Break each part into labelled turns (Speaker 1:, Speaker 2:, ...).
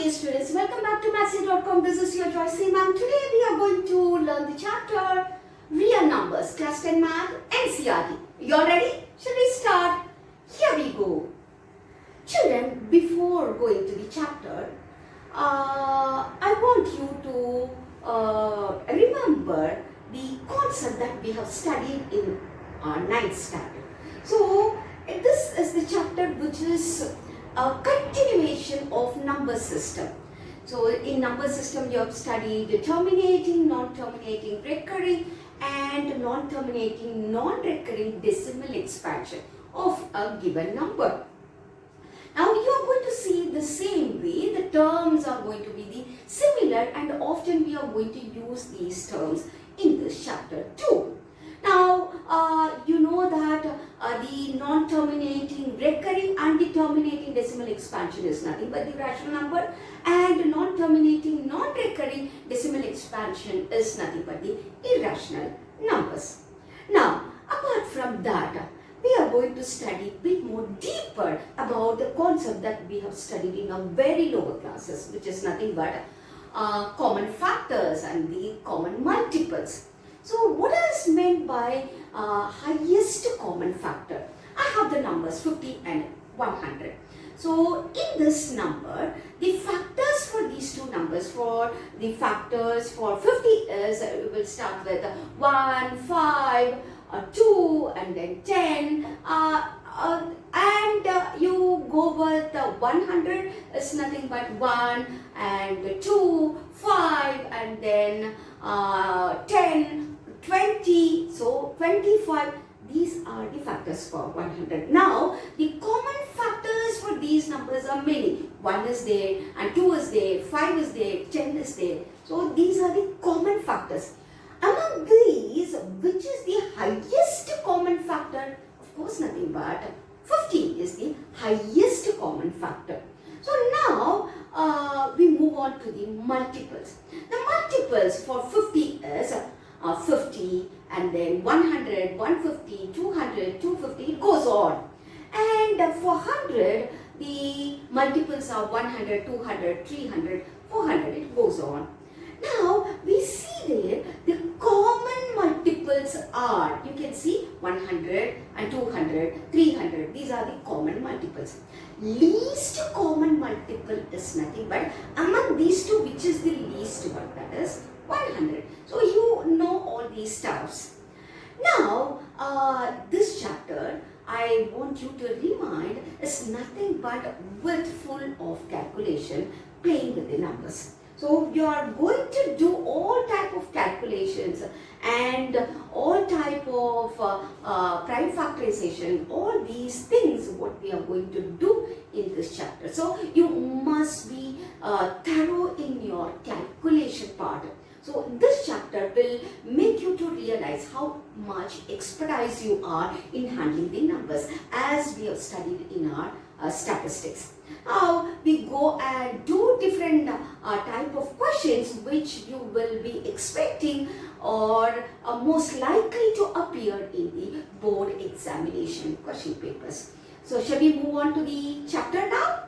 Speaker 1: dear students, welcome back to mathsy.com. This is your Joyce ma'am. Today we are going to learn the chapter Real Numbers, Class 10 Math, NCERT. You all ready? Shall we start? Here we go. Children, before going to the chapter, I want you to remember the concept that we have studied in our 9th standard. So, this is the chapter which is a continuation of number system. So, in number system you have studied terminating, non-terminating, recurring and non-terminating, non-recurring decimal expansion of a given number. Now, you are going to see the same way, the terms are going to be the similar and often we are going to use these terms in this chapter too. Now, you know that the non-terminating, recurring and the terminating decimal expansion is nothing but the rational number, and non-terminating, non-recurring decimal expansion is nothing but the irrational numbers. Now, apart from that, we are going to study a bit more deeper about the concept that we have studied in our very lower classes, which is nothing but common factors and the common multiples. So, what is meant by highest common factor? I have the numbers 50 and 100. So, in this number, the factors for these two numbers, for the factors for 50 is, we will start with 1, 5, 2 and then 10 and you go with 100 is nothing but 1 and 2, 5 and then 10, 20, so 25. These are the factors for 100. Now, the common factors for these numbers are many. 1 is there and 2 is there, 5 is there, 10 is there. So, these are the common factors. Among these, which is the highest common factor? Of course, nothing but 50 is the highest common factor. So, now we move on to the multiples. The multiples for 50 is 50 and then 100, 150, 200, 250, it goes on. And for 100, the multiples are 100, 200, 300, 400, it goes on. Now, we see there the common multiples are, you can see 100 and 200, 300, these are the common multiples. Least common multiple is nothing but among these two, which is the least one, that is 100. So, you know all these stuffs. Now, this chapter, I want you to remind, is nothing but with full of calculation, playing with the numbers. So, you are going to do all type of calculations and all type of prime factorization, all these things what we are going to do in this chapter. So, you must be thorough in your calculation part. So, this chapter will make you to realize how much expertise you are in handling the numbers as we have studied in our statistics. Now, we go and do different type of questions which you will be expecting or most likely to appear in the board examination question papers. So, shall we move on to the chapter now?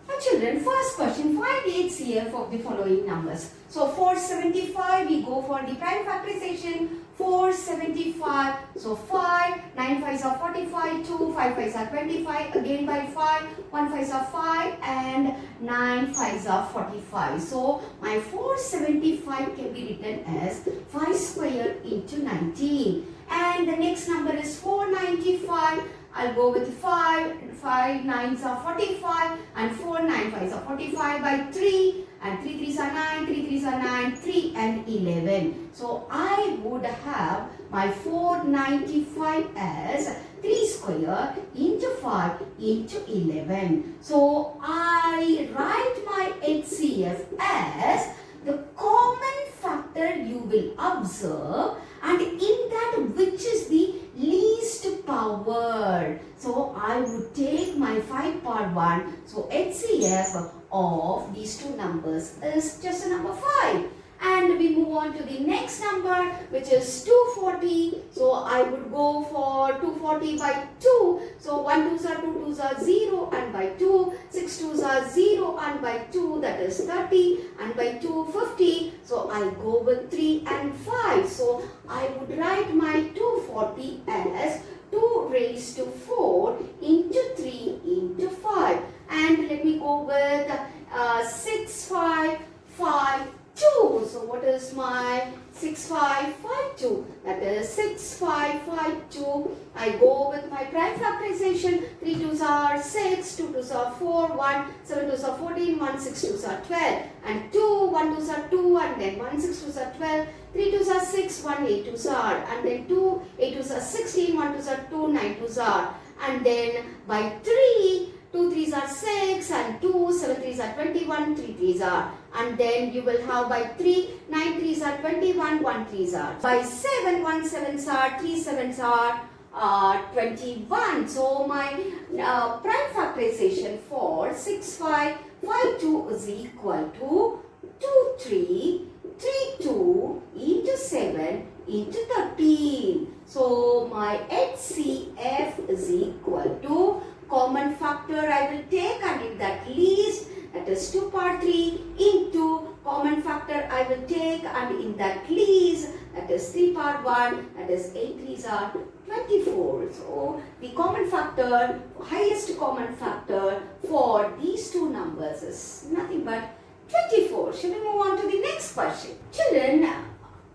Speaker 1: Now, children, first question, find the HCF of the following numbers. So, 475, we go for the prime factorization. 475, so 5, 9 5s are 45, 2, 5 5s are 25, again by 5, 1 5s are 5 and 9 5s are 45. So, my 475 can be written as 5 square into 19. And the next number is 495. I'll go with 5 9s are 45 and 4 9 5s are 45 by 3 and 3 3s are 9, 3 3s are 9, 3 and 11. So, I would have my 495 as 3 square into 5 into 11. So, I write my HCF as the common factor you will observe and in that which is the least power. So, I would take my 5 part 1. So, HCF of these two numbers is just a number 5. And we move on to the next number, which is 240. So I would go for 240 by 2. So 1 2s are 2, 2s are 0 and by 2. 6 2s are 0 and by 2, that is 30, and by 2 50. So I go with 3 and 5. So I would write my 240 as 2 raised to 4 into 3 into 5. And let me go with 6 5 5 2. So what is my 6552? That is 6552. I go with my prime factorization. 3 2s are 6, 2 2s are 4, 1, 7 2s are 14, 1 6 2s are 12, and 2 1 2s are 2, and then 1 6 2s are 12, 3 2s are 6, 1 8 2s are, and then 2 8 2s are 16, 1 2s are 2, 9 2s are, and then by 3 2 3s are 6 and 2 7 3s are 21, 3 3s are, and then you will have by 3 9 3s are 21, 1 3s are, by 7 1 7s are, 3 7s are 21. So my prime factorization for 6552 is equal to 2 3 3 2 into 7 into 13. So my HCF is equal to common factor I will take, and in that least, that is 2 power 3 into common factor I will take, and in that least, that is 3 power 1, that is 8 3s are 24. So the common factor, highest common factor for these two numbers is nothing but 24. Should we move on to the next question? Children,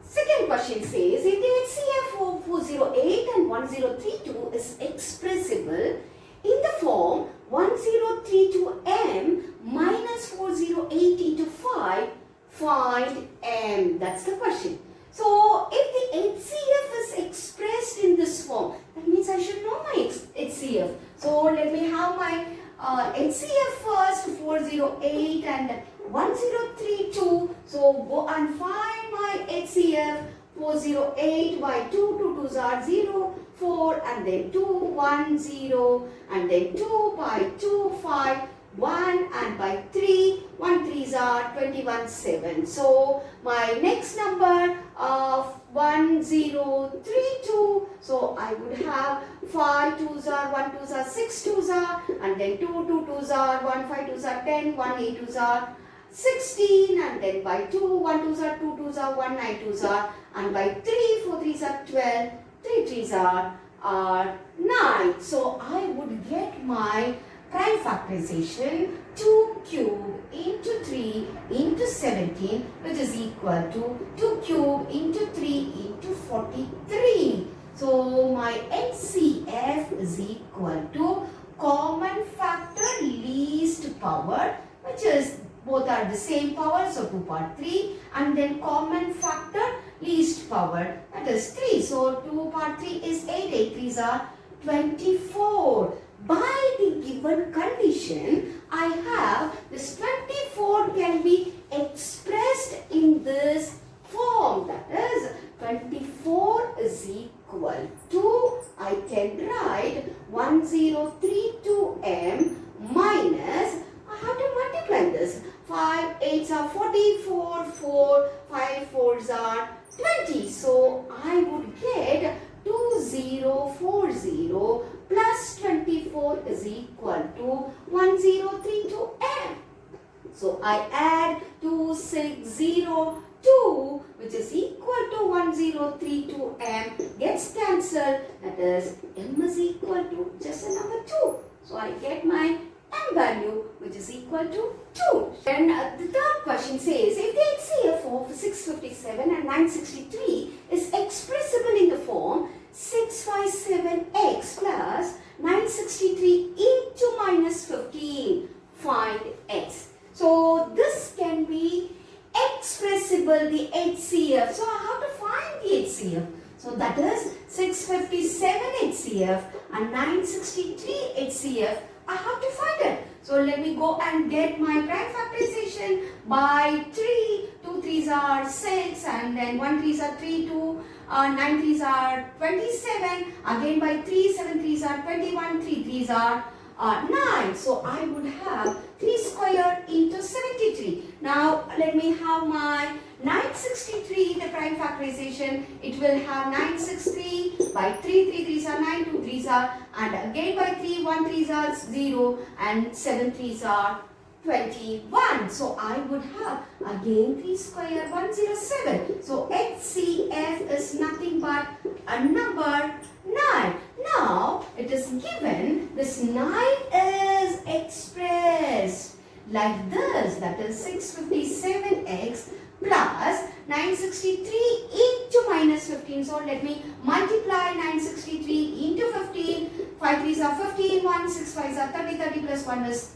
Speaker 1: second question says, if the HCF of 408 and 1032 is expressible in the form 1032m minus 408 into 5, find m. That's the question. So, if the HCF is expressed in this form, that means I should know my HCF. So, let me have my HCF first, 408 and 1032. So, go and find my HCF. 408 by 2, 2 2s are 0, 4, and then 2, 1, 0, and then 2 by 2, 5, 1, and by 3, 1 3s are 21, 7. So, my next number of 1032. So, I would have 5 2s are, 1 2s are, 6 2s are, and then 2 2 2s are, 1 5 2s are 10, 1 8 2s are 16, and then by 2 1 2s are, 2 2s are, 1 9 2s are, and by 3 4 3s are 12, 3 3s are 9. So I would get my prime factorization 2 cube into 3 into 17, which is equal to 2 cube into 3 into 43. So my HCF is equal to common factor least power, which is both are the same power, so 2 power 3, and then common factor least power, that is 3. So 2 power 3 is 8, 8 3s are 24. By the given condition, I have this 24 can be expressed in this form, that is 24 is equal to, I can write 1032m minus, I have to multiply this. 5 8s are 44, 4, 5 4s are 20. So I would get 2040 plus 24 is equal to 1032m. So I add 2602, which is equal to 1032m, gets cancelled. That is, m is equal to just a number 2. So I get my m value, which is equal to 2. Then the third question says, if the HCF of 657 and 963 is expressible in the form 657x plus 963 into minus 15, find x. So this can be expressible, the HCF. So I have to find the HCF. So that is 657 HCF and 963 HCF. I have to find it. So let me go and get my prime factorization by 3. 2 3s are 6, and then 1 3s are 3, 2, 9 3s are 27. Again by 3, 7 3s are 21, 3 3s are 9. So I would have 3 square into 73. Now let me have my 963, the prime factorization, it will have 963 by 3, 3 3s are 9, 2 3s are, and again by 3, 1 3s are 0, and 7 3s are 21. So I would have again 3 square 107. So HCF is nothing but a number 9. Now it is given this 9 is expressed like this, that is 657x plus 963 into minus 15. So let me multiply 963 into 15. 5 3s are 15, 1 6 5s are 30, 30 plus 1 is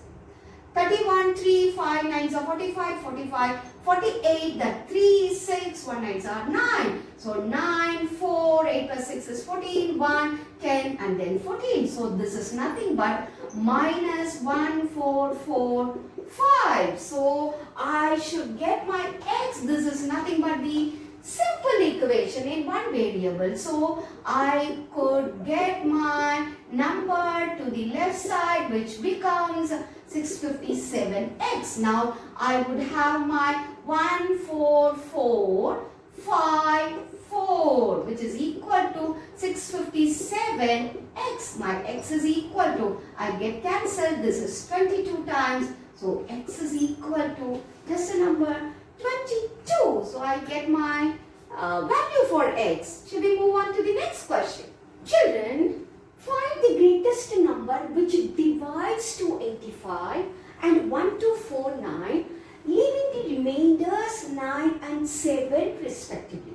Speaker 1: 31, 3, 5, 9s are 45, 45, 48, that 3 is 6, 1 9s are 9. So 9, 4, 8 plus 6 is 14, 1, 10 and then 14. So this is nothing but minus 1, 4, 4, 5. So I should get my x. This is nothing but the simple equation in one variable. So I could get my number to the left side, which becomes 657x. Now I would have my 14454, which is equal to 657x. My x is equal to, I get cancelled, this is 22 times. So x is equal to just a number 22. So I get my value for x. Should we move on to the next question? Children, find the greatest number which divides 285 and 1249, leaving the remainders 9 and 7 respectively.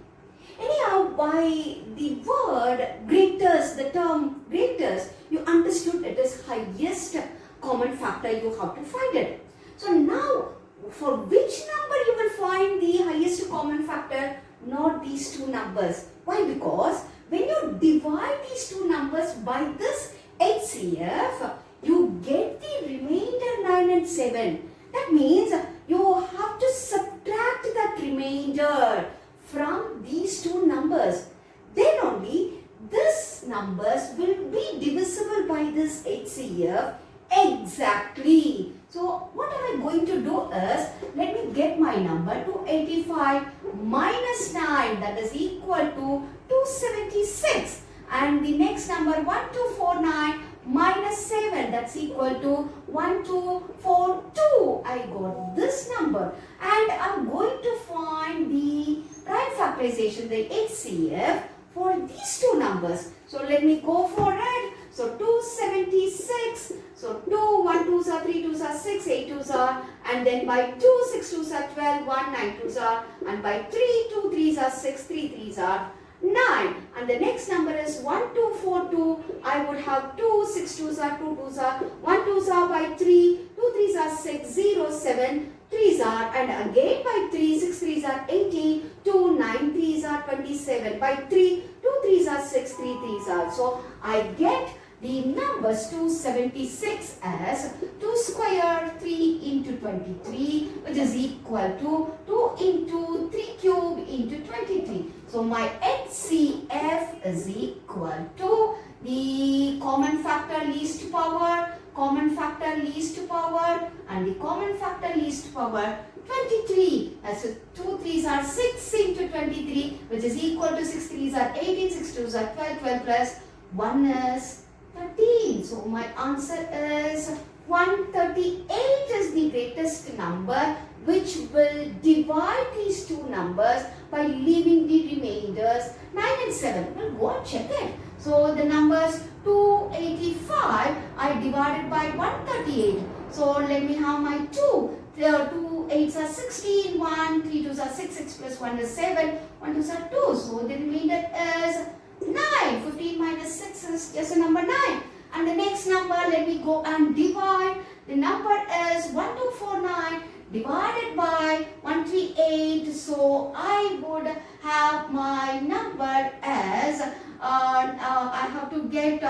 Speaker 1: Anyhow, by the word greatest, the term greatest, you understood it is highest common factor. You have to find it. So now, for which number you will find the highest common factor? Not these two numbers. Why? Because when you divide these two numbers by this HCF, you get the remainder 9 and 7. That means you have to subtract that remainder from these two numbers. Then only this numbers will be divisible by this HCF exactly. So what am I going to do is, let me get my number 285 minus 9, that is equal to 276, and the next number 1249 minus 7, that's equal to 1242. I got this number, and I'm going to find the prime factorization, the HCF, for these two numbers. So let me go for it. So 276, so 2, 1 2s are 3 2s are 6, 8 2s are, and then by 2, 6 2s are 12, 1 9 2s are, and by 3, 2 3s are 6, 3 3s are 9. And the next number is 1242. I would have 2, 6 2s are 2 2s are, 1 2s are by 3, 2 3s are 6, 0 7 3s are, and again by 3, 6 3s are 18, 2 9 3s are 27, by 3, 2 3s are 6, 3 3s are. So I get the numbers 276 as 2 square 3 into 23, which is equal to 2 into 3 cube into 23. So my HCF is equal to the common factor least power, common factor least power, and the common factor least power 23. So 2 3s are 6 into 23, which is equal to 6 3s are 18, 6 2s are 12, 12 plus 1 is 13. So my answer is 138 is the greatest number which will divide these two numbers by leaving the remainders 9 and 7. Well, go and check it. So the numbers 285 I divided by 138. So let me have my 2. There are 2 8s are 16, 1, 3 2s are 6, 6 plus 1 is 7, 1 2s are 2. So the remainder is 9. 15 minus 6 is just a number 9. And the next number, let me go and divide. The number is 1249 divided by 138. So I would have my number as, I have to get 2.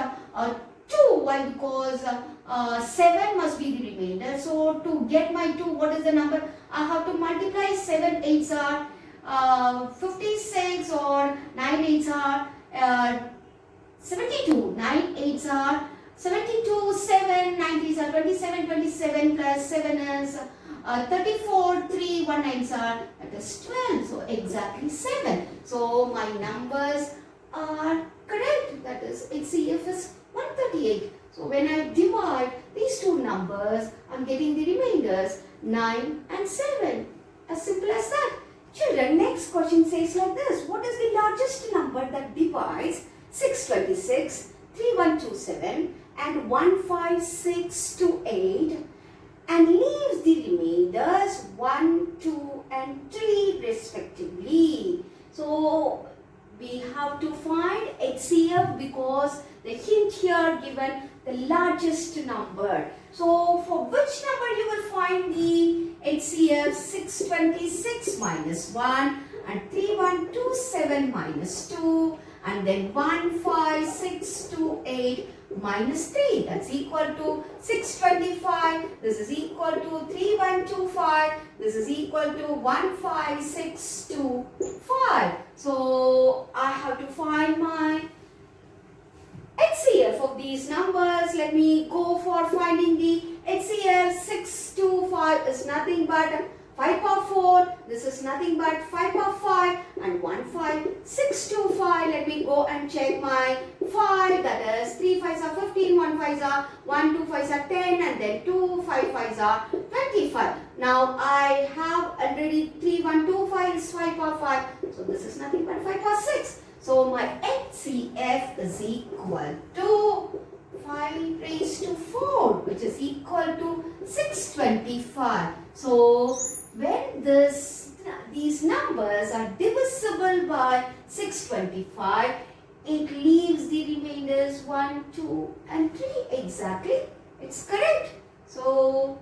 Speaker 1: Why? Because 7 must be the remainder. So to get my 2, what is the number? I have to multiply 7 8s are 56, or 9 8s are 72. 9 8s are 72, 7, 9 3s are 27, 27 plus 7 is 34, 3, 1 9s are that is 12. So exactly 7. So my numbers are correct. That is HCF is 138. So when I divide these two numbers, I'm getting the remainders 9 and 7. As simple as that. Children, next question says like this. What is the largest number that divides 626, 3127 and 1568 and leaves the remainders 1, 2 and 3 respectively? So we have to find HCF because the hint here given the largest number. So for which number you will find the HCF? 626 minus 1 and 3127 minus 2 and then 15628 minus 3. That's equal to 625. This is equal to 3125. This is equal to 15625. So I have to find my HCF of these numbers. Let me go for finding the HCF. 625 is nothing but 5 power 4. This is nothing but 5 power 5 and 15625. Let me go and check my 5. That is 3 5s are 15, 1 5s are 1, 2 5s are 10 and then 2 5 5s are 25. Now I have already 3 1 2 5 is 5 power 5. So this is nothing but 5 power 6. So my HCF is equal to 5 raised to 4, which is equal to 625. So when these numbers are divisible by 625, it leaves the remainders 1, 2 and 3. Exactly. It's correct. So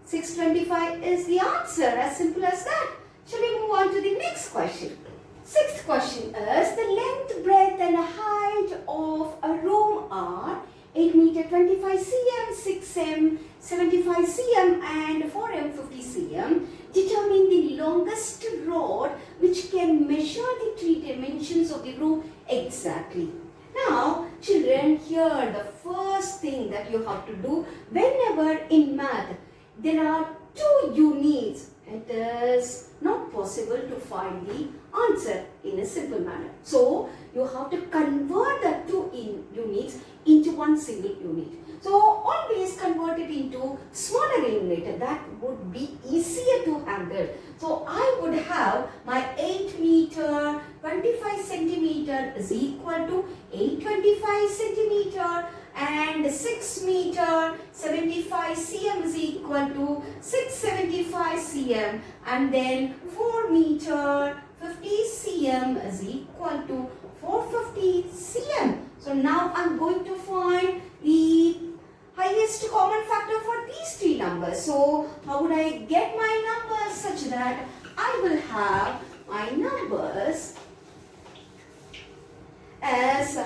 Speaker 1: 625 is the answer. As simple as that. Shall we move on to the next question? Sixth question is the length, breadth and height of a room are 8 meter 25 cm, 6 m 75 cm and 4 m 50 cm. Determine the longest rod which can measure the 3 dimensions of the room exactly. Now children, here the first thing that you have to do whenever in math there are 2 units, it is not possible to find the answer in a simple manner. So you have to convert the 2 units into one single unit. So always convert it into smaller unit. That would be easier to handle. So I would have my 8 meter 25 centimeter is equal to 825 centimeter and 6 meter 75 cm is equal to 675 cm and then 4 meter 50 cm is equal to 450 cm. So now I'm going to find the highest common factor for these 3 numbers. So how would I get my numbers such that I will have my numbers as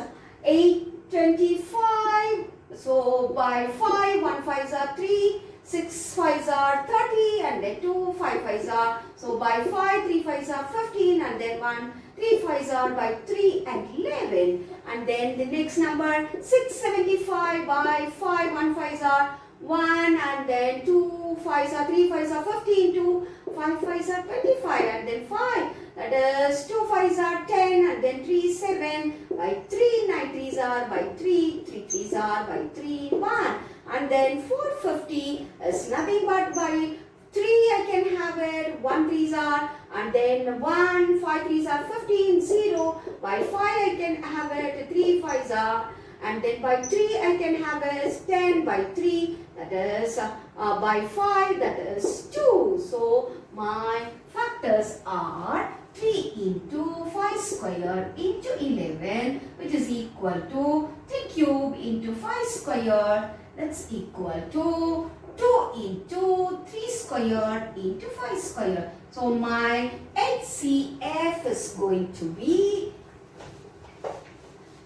Speaker 1: 825. So by 5, 1 5s are 3, 6 5s are 30 and then 2 5 5s are. So by 5, 3 5s are 15 and then 1 3 5s are by 3 and 11. And then the next number 675 by 5, 1 5s are 1 and then 2 5s are 3 5s are 15, 2 5 5s are 25 and then 5. That is 2 5s are 10 and then 3 7 by 3, 9 3s are by 3, 3 3s are by 3, 1. And then 450 is nothing but by 3 I can have it, 1 3s are and then 1, 5 3s are 15, 0. By 5 I can have it, 3 5s are and then by 3 I can have it 10 by 3 that is by 5 that is 2. So my factors are 3 into 5 square into 11 which is equal to 3 cube into 5 square that's equal to 2 into 3 square into 5 square. So my HCF is going to be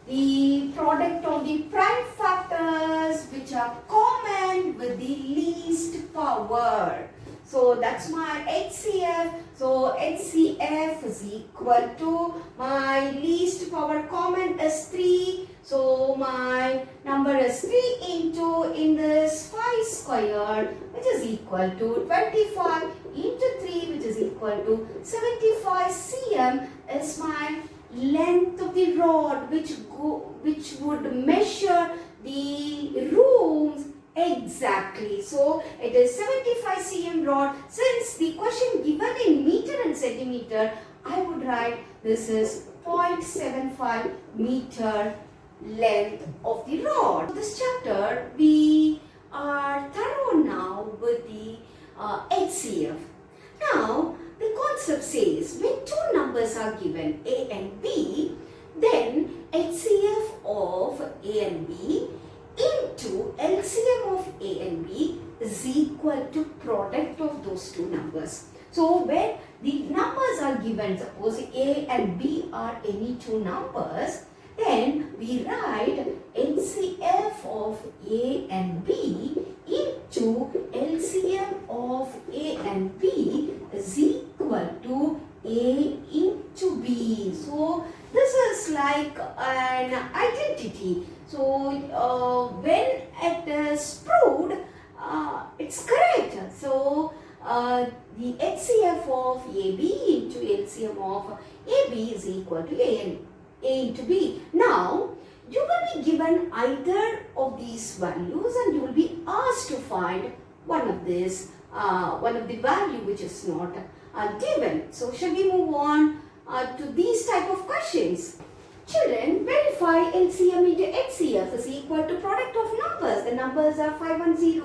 Speaker 1: the product of the prime factors which are common with the least power. So that's my HCF. So HCF is equal to my least power common is 3. So my number is 3 into in this 5 square which is equal to 25 into 3 which is equal equal to 75 cm is my length of the rod which would measure the rooms exactly. So it is 75 cm rod. Since the question given in meter and centimeter, I would write this is 0.75 meter length of the rod. For this chapter, we are thorough now with the HCF. Now, the concept says when two numbers are given A and B, then HCF of A and B into LCM of A and B is equal to product of those two numbers. So when the numbers are given, suppose A and B are any two numbers, then we write HCF of A and B into LCM of A and B is equal to A into B. So this is like an identity. So when it is proved, it's correct. So the HCF of AB into LCM of AB is equal to A into B. Now, you will be given either of these values and you will be asked to find one of these, one of the value which is not given. So, shall we move on to these type of questions? Children, verify LCM into HCF is equal to product of numbers. The numbers are 510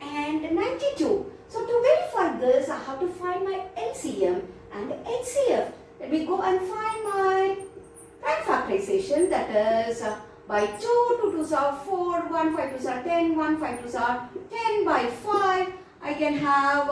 Speaker 1: and 92. So, to verify this, I have to find my LCM and HCF. Let me go and find my Prime Factorization, that is by 2, 2 2s are 4, 1 5 2s are 10, 1 5 2s are 10 by 5. I can have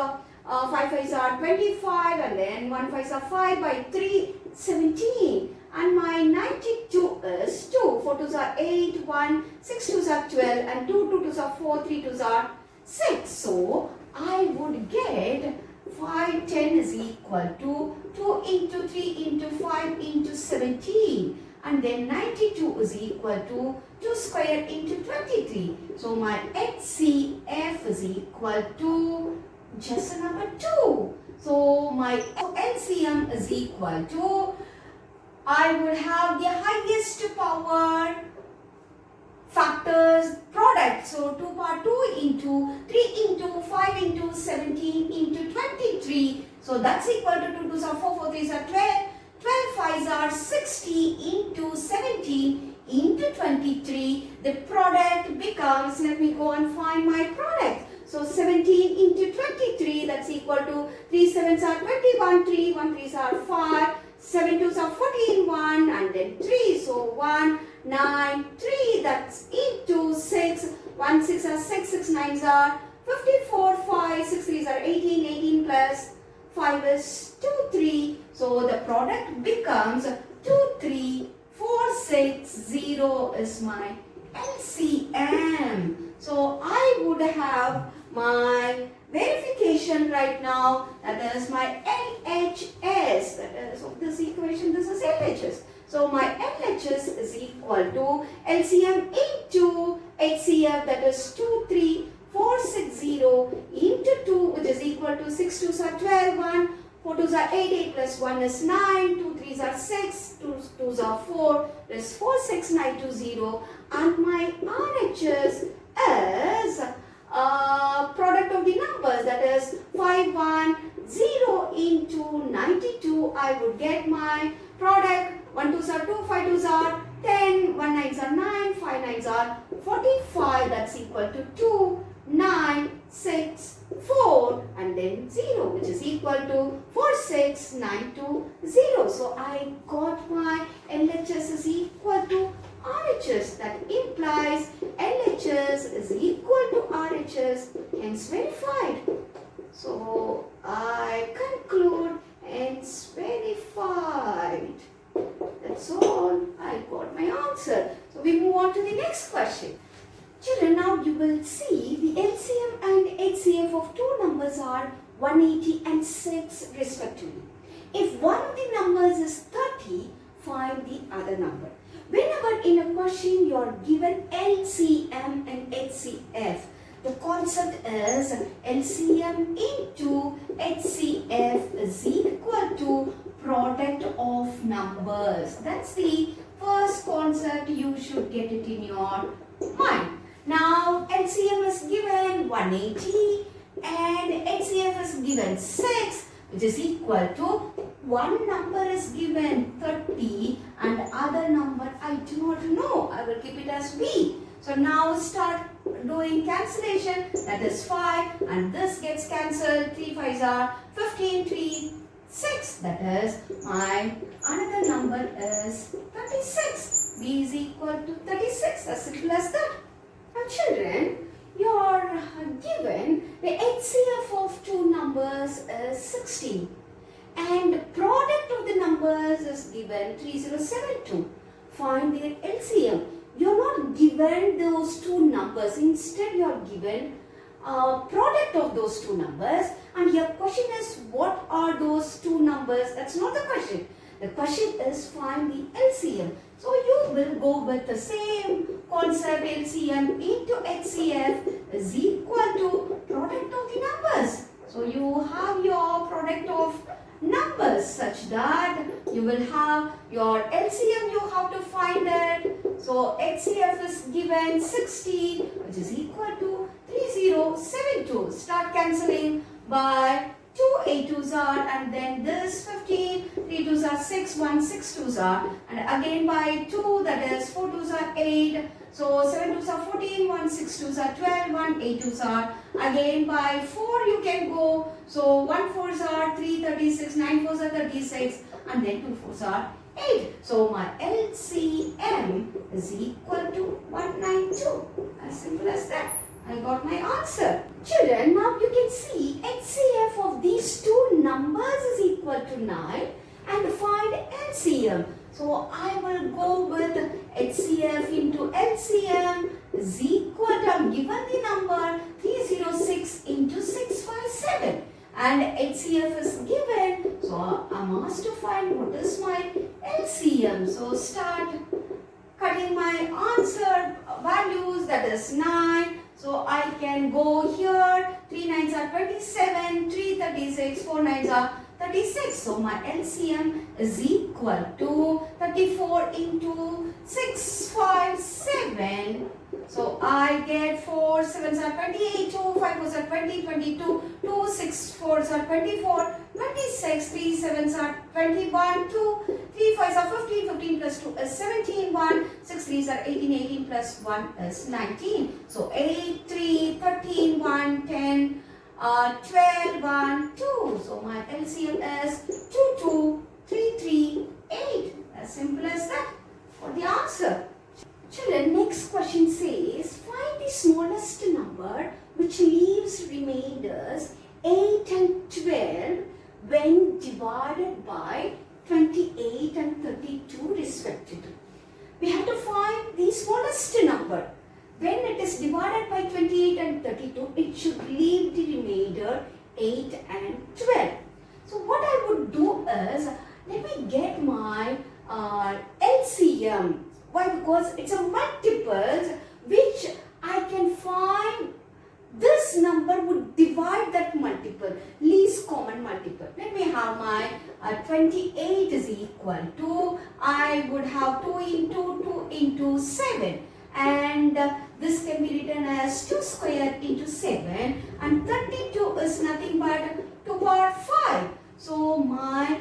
Speaker 1: 5 5s are 25 and then 1 5s are 5 by 3, 17. And my 92 is 2, 4 2s are 8, 1, 6 2s are 12 and 2 2 2s are 4, 3 2s are 6. So, I would get 5 10 is equal to 2 into 3 into 5 into 17 and then 92 is equal to 2 square into 23. So my HCF is equal to just number 2. So my LCM is equal to, I would have the highest power factors product. So 2 power 2 into 3 into 5 into 17 into 23. So that's equal to 2 2s are 4, 4 3s are 12, 12 5s are 60 into 17 into 23. The product becomes, let me go and find my product. So 17 into 23, that's equal to 3 7s are 21, 3 1 3s are 5, 7 2s are 14, 1 and then 3. So 1 9 3, that's into 6, 1 6 are 6, 6 9s are 54, 5 6 3s are 18, 18 plus 5 is 2 3. So the product becomes 2 3 4 6 0 is my LCM. So I would have my verification right now, that is my LHS, that is of this equation, this is LHS. So my LHS is equal to LCM into HCF, that is 2 3 4 6 0 into 2, which is equal to 6 2s are 12, 1 4 2s are 8, 8 plus 1 is 9, 2 3s are 6, 2 2s are 4, is 4 6 9 2 0, and my RHS is product of the numbers, that is 5 1 0 into 92. I would get my product. 1 2s are 2, 5 2s are 10, 1 9s are 9, 5 9s are 45, that's equal to 2 9 6 4 and then 0, which is equal to 4 6 9 2 0. So I got my LHS is equal to RHS. That implies LHS is equal to RHS, hence verified. So I conclude hence verified. That's all. I got my answer. So we move on to the next question. Children, now you will see the LCM and HCF of two numbers are 180 and 6 respectively. If one of the numbers is 30, find the other number. Whenever in a question you are given LCM and HCF, the concept is LCM into HCF is equal to product of numbers. That's the first concept. You should get it in your mind. Now LCM is given 180 and HCF is given 6, which is equal to one number is given 30 and other number I do not know. I will keep it as B. So now start doing cancellation. That is 5 and this gets cancelled. 3 5s are 15, 3, 6. That is my another number is 36. B is equal to 36. As simple as that. Now children, you are given the HCF of two numbers is 16 and product of the numbers is given 3072. Find their LCM. You are not given those two numbers. Instead, you are given product of those two numbers. And your question is, what are those two numbers? That's not the question. The question is, find the LCM. So you will go with the same concept. LCM into HCF is equal to product of the numbers. So you have your product of numbers such that you will have your LCM, you have to find it. So HCF is given 60, which is equal to 3072. Start cancelling by 2 8 2s are and then this 15, 3 2s are 6, 1 6 2s are and again by 2, that is 4 2s are 8. So 7 2s are 14, 1 6 2s are 12, 1 8 2s are again by 4 you can go. So 1 4s are 3 36, 9 4s are 36 and then 2 4s are 8. So my LCM is equal to 192. As simple as that. I got my answer. Children, now you can see HCF of these two numbers is equal to 9 and find LCM. So I will go with HCF into LCM is equal to, I'm given the number 306 into 657 and HCF is given. So I'm asked to find what is my LCM. So start cutting my answer values, that is 9. So I can go here, 3 9s are 27, 3 36, 4 9s are 36. So my LCM is equal to 34 into 6 5 7. So I get 4 7s are 28, 2 5 4s are 20, 22, 2 6 4s are 24, 26, 3 7s are 21, 2 3 5s are 15, 15 plus 2 is 17, 1 6 3s are 18, 18 plus 1 is 19. So 8 3 13 1 10 12 1 2. So my LCM is 2 2 3 3 8. As simple as that. For the answer. Children, next question says, find the smallest number which leaves remainders 8 and 12 when divided by 28 and 32 respectively. We have to find the smallest number. When it is divided by 28 and 32, it should leave the remainder 8 and 12. So what I would do is, let me get my LCM. Why? Because it's a multiples which I can find this number would divide that multiple, least common multiple. Let me have my 28 is equal to, I would have 2 into 7 and this can be written as 2 square into 7 and 32 is nothing but 2 power 5. So my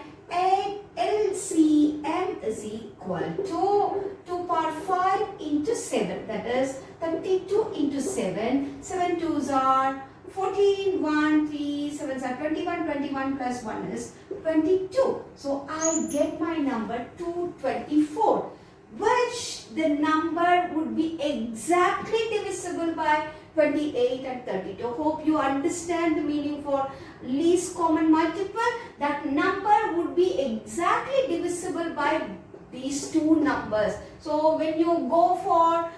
Speaker 1: LCM is equal to 2 power 5 into 7, that is 32 into 7. 7 2s are 14, 1, 3, 7s are 21, 21 plus 1 is 22. So I get my number 224, which the number would be exactly divisible by 28 and 32. Hope you understand the meaning for least common multiple. That number would be exactly divisible by these two numbers. So when you go for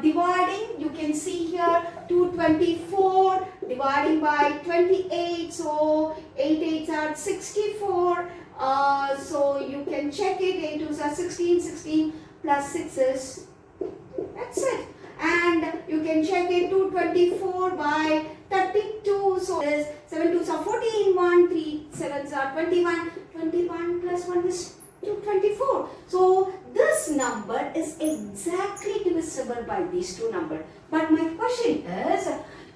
Speaker 1: dividing, you can see here 224 dividing by 28. So 8 8s are 64. So you can check it. 8 2s are 16. 16 plus 6 is, that's it. And you can check it, 224 by 32. So 7 2s are 14, 1, 3 7s are 21, 21 34. So this number is exactly divisible by these two numbers. But my question is,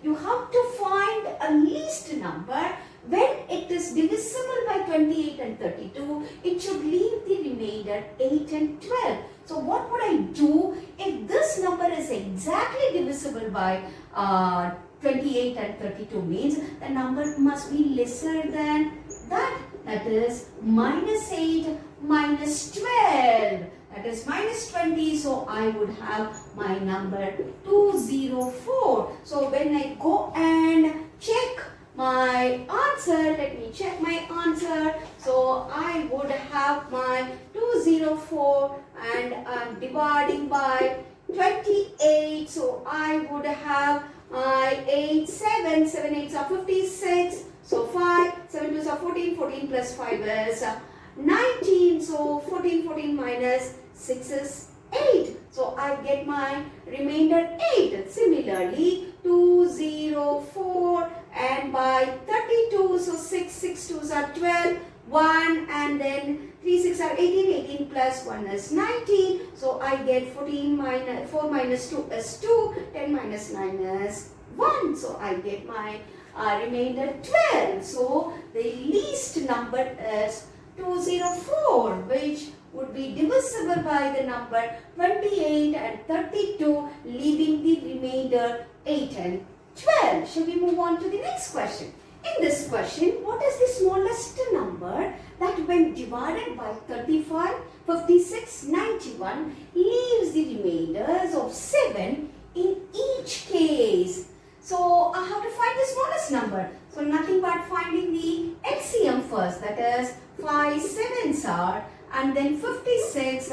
Speaker 1: you have to find a least number. When it is divisible by 28 and 32, it should leave the remainder 8 and 12. So what would I do if this number is exactly divisible by 28 and 32? Means the number must be lesser than that. That is minus 8 minus 12. That is minus 20. So I would have my number 204. So when I go and check my answer, let me check my answer. So I would have my 204 and I'm dividing by 28. So I would have my 8, 7, 7 8s are 56. So 5, 7 2s are 14, 14 plus 5 is 19. So 14, 14 minus 6 is 8. So I get my remainder 8. Similarly, 204 and by 32. So 6, 6 2s are 12. 1 and then 3 6 are 18. 18 plus 1 is 19. So I get 14 minus 4 minus 2 is 2. 10 minus 9 is 1. So I get my remainder 12. So the least number is 204, which would be divisible by the number 28 and 32, leaving the remainder 8 and 12. Shall we move on to the next question? In this question, what is the smallest number that when divided by 35, 56, 91 leaves the remainders of 7 in each case? So I have to find the smallest number. So nothing but finding the LCM first. That is 5 7s are and then 56.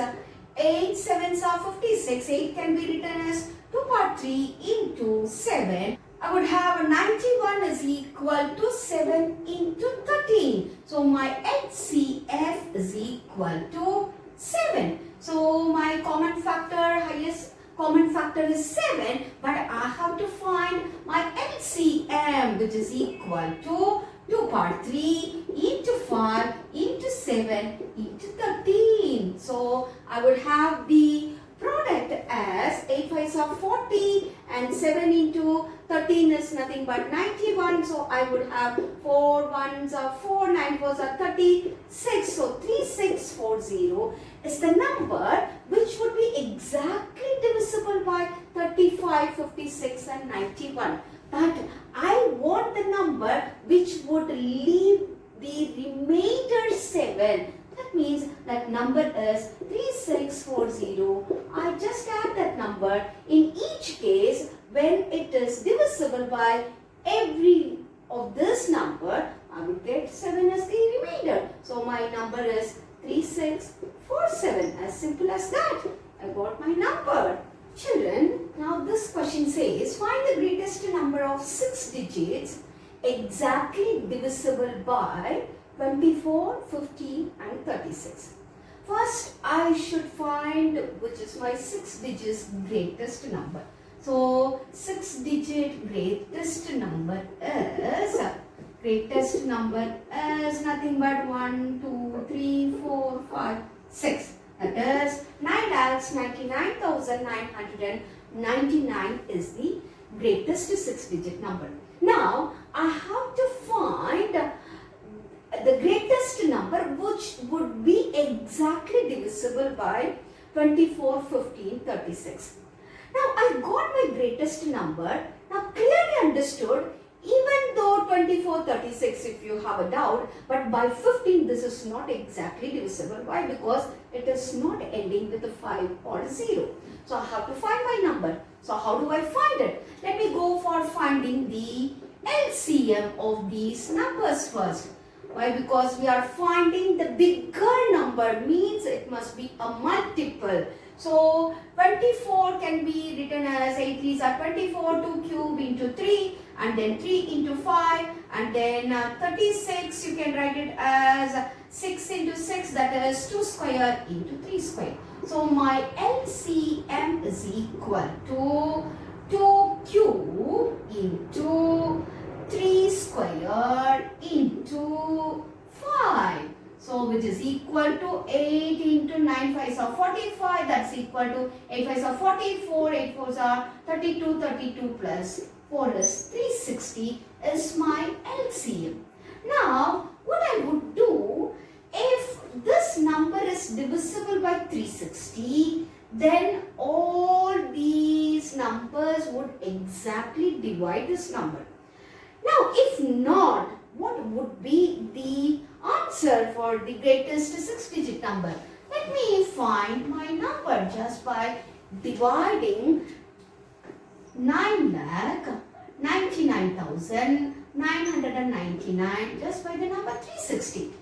Speaker 1: 8 7s are 56. 8 can be written as 2 part 3 into 7. I would have 91 is equal to 7 into 13. So my HCF is equal to 7. So my common factor, highest common factor is 7, but I have to find my LCM, which is equal to 2 part 3 into 5 into 7 into 13. So I would have the product as 8 5s are 40 and 7 into 13 is nothing but 91. So I would have 4 1s are 4, 9 4s are 36. So 3640 is the number which would be exactly divisible by 35, 56 and 91. But I want the number which would leave the remainder 7. That means that number is 3640. I just add that number. In each case, when it is divisible by every of this number, I will get 7 as the remainder. So my number is 3647. As simple as that. I got my number. Children, now this question says, find the greatest number of 6 digits exactly divisible by 24, 15 and 36. First, I should find which is my 6 digits greatest number. So, 6 digit greatest number is nothing but 1, 2, 3, 4, 5, 6. That is 9,99,999 is the greatest 6 digit number. Now, I have to find the greatest number which would be exactly divisible by 24, 15, 36. Now I got my greatest number. Now clearly understood, even though 24, 36 if you have a doubt, but by 15 this is not exactly divisible. Why? Because it is not ending with a 5 or a 0. So I have to find my number. So how do I find it? Let me go for finding the LCM of these numbers first. Why? Because we are finding the bigger number, means it must be a multiple. So 24 can be written as 8 3s are 24, 2 cube into 3 and then 3 into 5 and then 36 you can write it as 6 into 6, that is 2 square into 3 square. So my LCM is equal to 2 cube into 3 square into 5. So which is equal to 8 into 9 5s are 45. That's equal to 8 5s are 44. 8 4s are 32. 32 plus 4 is 360 is my LCM. Now, what I would do, if this number is divisible by 360, then all these numbers would exactly divide this number. Now, if not, what would be the answer for the greatest 6-digit number? Let me find my number just by dividing 9,99,999 just by the number 360.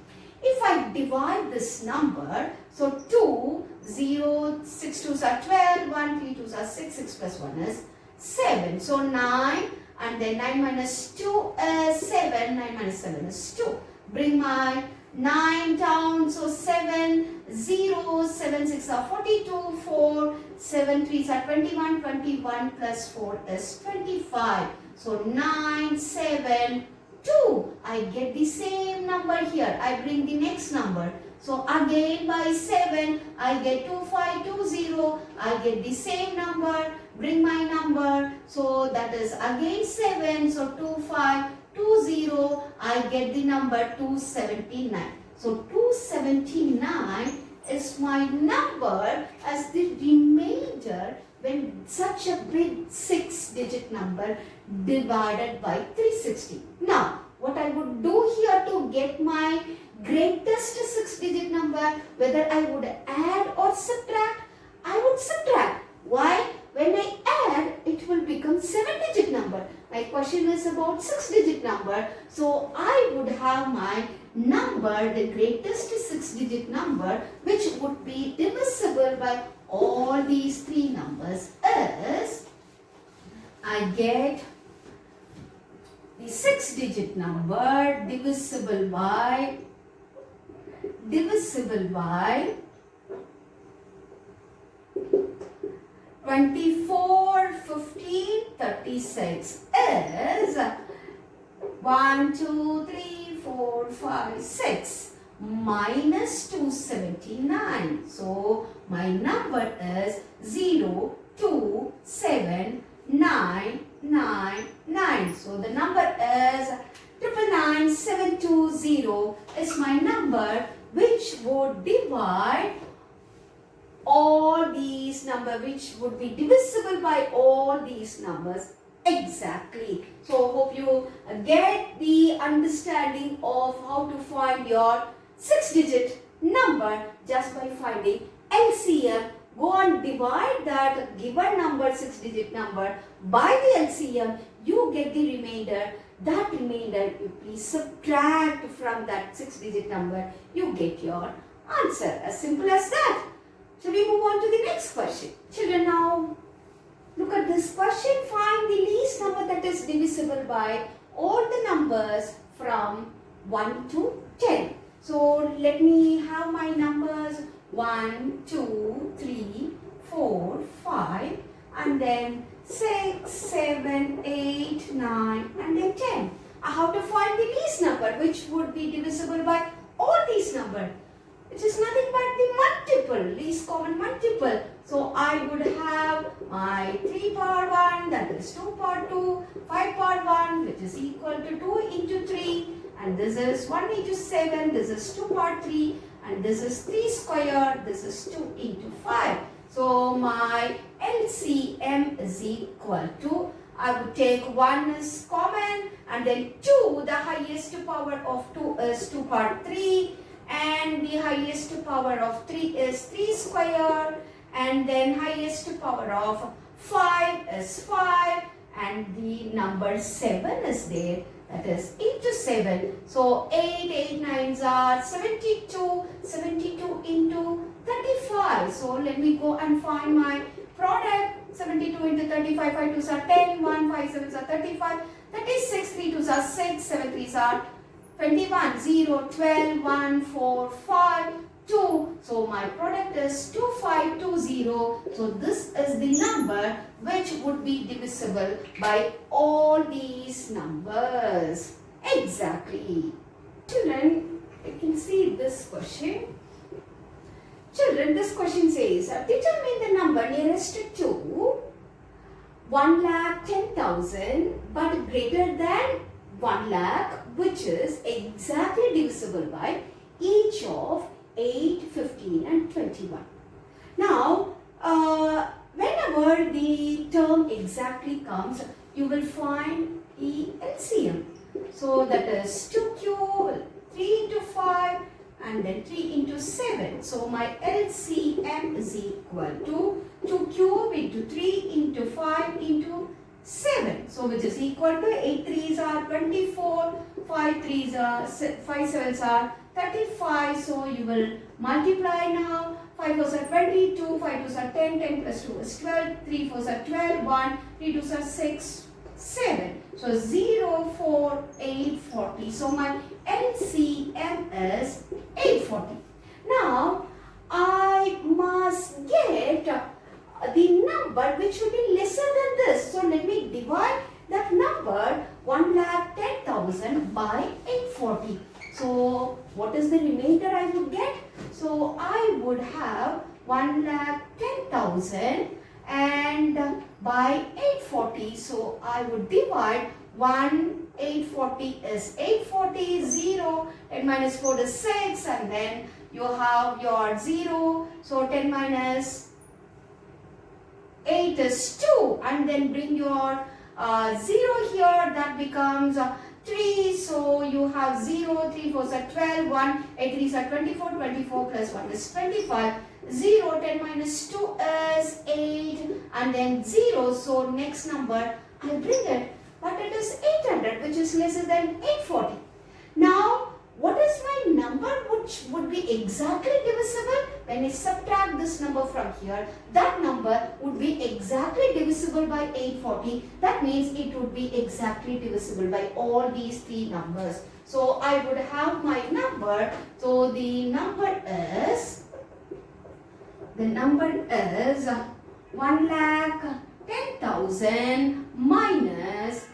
Speaker 1: If I divide this number, so 2, 0, 6 2s are 12, 1, 3 2s are 6, 6 plus 1 is 7. So 9 and then 9 minus 2 is 7, 9 minus 7 is 2. Bring my 9 down, so 7, 0, 7 6 are 42, 4, 7 3s are 21, 21 plus 4 is 25. So 9, 7, 2. I get the same number here. I bring the next number. So again by 7, I get 2520. I get the same number. Bring my number. So that is again 7. So 2520. I get the number 279. So 279 is my number as the remainder when such a big 6-digit number divided by 360. Now, what I would do here to get my greatest 6-digit number, whether I would add or subtract, I would subtract. Why? When I add, it will become 7-digit number. My question is about 6-digit number. So, I would have my number, the greatest 6-digit number, which would be divisible by all these three numbers is, I get the 6-digit number divisible by 24, 15, 36 is 1, 2, 3, 4, 5, 6 minus 279. So, my number is 0, 2, 7, 9, 9, 9. So, the number is 999,720 is my number which would divide all these numbers, which would be divisible by all these numbers exactly. So, hope you get the understanding of how to find your 6-digit number just by finding LCM. Go and divide that given number, 6-digit number, by the LCM. You get the remainder. That remainder you please subtract from that 6-digit number. You get your answer. As simple as that. Shall we move on to the next question? Children, now look at this question. Find the least number that is divisible by all the numbers from 1 to 10. So, let me have my numbers 1, 2, 3, 4, 5 and then 6, 7, 8, 9 and then 10. How to find the least number which would be divisible by all these numbers? It is nothing but the multiple, least common multiple. So, I would have my 3 power 1, that is 2 power 2, 5 power 1 which is equal to 2 into 3 and this is 1 into 7, this is 2 power 3 and this is 3 square, this is 2 into 5. So, my LCM is equal to, I would take 1 is common and then 2, the highest power of 2 is 2 power 3 and the highest power of 3 is 3 square and then highest power of 5 is 5 and the number 7 is there, that is into 7. So 8, 8 9s are 72, 72 into 35. So let me go and find my product. 72 into 35, 5 2s are 10, 1, 5 7s are 35, 36, 3 2s are 6, 7 3s are 21, 0, 12, 1, 4, 5, 2. So my product is 2520. So this is the number which would be divisible by all these numbers. Exactly. Children, you can see this question. Children, this question says, determine the number nearest to 1,10,000 but greater than 1 lakh, which is exactly divisible by each of 8, 15 and 21. Now, whenever the term exactly comes, you will find the LCM. So that is 2 cube, 3 into 5 and then 3 into 7. So my LCM is equal to 2 cube into 3 into 5 into 7. So which is equal to 8 3s are 24, 5 3s are 5 7s are 35. So you will multiply now. 5 4s are 22, 5 2s are 10, 10 plus 2 is 12, 3 4s are 12, 1, 3 2s are 6, 7. So 0, 4, 8, 40. So my LCM is 840. Now I must get the number which will be lesser than this. So let me divide that number 1,10,000 by 840. So what is the remainder I would get? So I would have 1,10,000 and by 840. So I would divide 840 is 840, 0, 10 minus 4 is 6 and then you have your 0. So 10 minus 8 is 2 and then bring your 0 here, that becomes 3. So you have 0, 3 4s are 12, 1, 8 3s are 24, 24 plus 1 is 25, 0, 10 minus 2 is 8 and then 0. So next number I bring it, but it is 800 which is lesser than 840. Now what is my number which would be exactly divisible? When I subtract this number from here, that number would be exactly divisible by 840. That means it would be exactly divisible by all these three numbers. So I would have my number. So the number is 1,10,000 minus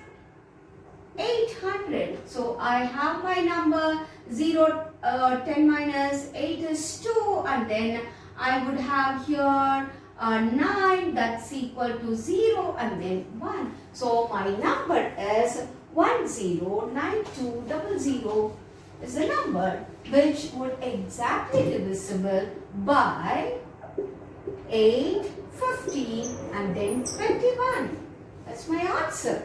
Speaker 1: 800. So I have my number 0, 10 minus 8 is 2 and then I would have here 9, that's equal to 0 and then 1. So my number is 109200 is the number which would exactly divisible by 8, 15 and then 21. That's my answer.